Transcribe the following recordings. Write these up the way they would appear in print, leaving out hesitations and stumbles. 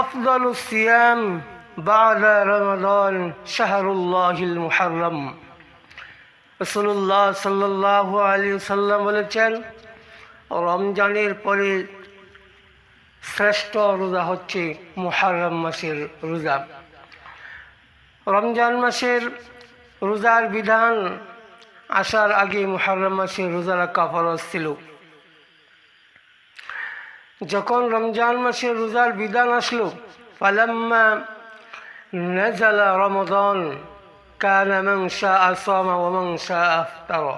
أفضل الصيام بعد رمضان شهر الله المحرم রাসূলুল্লাহ সাল্লাল্লাহু আলাইহি ওয়াসাল্লাম বলেছেন, রমজানের পরে শ্রেষ্ঠ রোজা হচ্ছে মুহররম মাসের রোজা। রমজান মাসের রোজার বিধান আসার আগে মুহররম মাসের রোজা রাখা ফরজ ছিল। যখন রমজান মাসের রোজার বিধান আসলো, ফালাম্মা নাযালা রমাদান কানা মান শাআ সামা ওয়া মান শাআ আফতারা।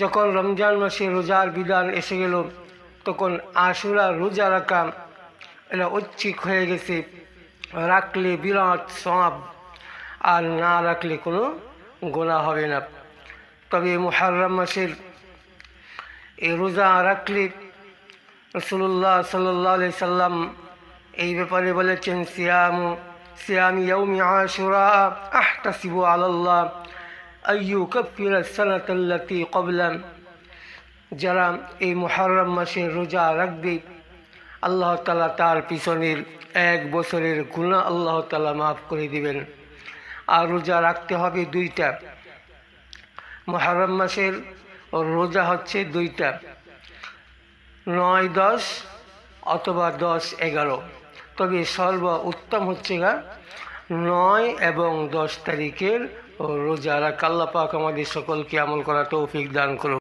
যখন রমজান মাসে রোজার বিধান এসে গেল, তখন আশুরা রোজা রাখা এটা ঐচ্ছিক হয়ে গেছে। রাখলে বিরাট সওয়াব, আর না রাখলে কোনো গুনাহ হবে না। তবে মুহররম মাসের এই রোজা রাখলে রাসূলুল্লাহ সাল্লাল্লাহু আলাইহি সাল্লাম এই ব্যাপারে বলেছেন, সিয়াম ইয়াউমি আশুরা আহতাসিবু আলাল্লাহ আইয়ুকাফিরা সানাতাল্লাতী ক্বাবলা। যারা এই মুহররম মাসের রোজা রাখবে, আল্লাহ তাআলা তার পিছনের 1 বছরের গুনাহ আল্লাহ তাআলা মাফ করে দিবেন। আর রোজা রাখতে হবে 2টা। মুহররম মাসের রোজা হচ্ছে 2টা, 9-10 অথবা 10-11। তবে সর্ব উত্তম হচ্ছে 9 এবং 10 তারিখের রোজা রাখা। আল্লাহ পাক আমাদের সকলকে আমল করা তৌফিক দান করুন।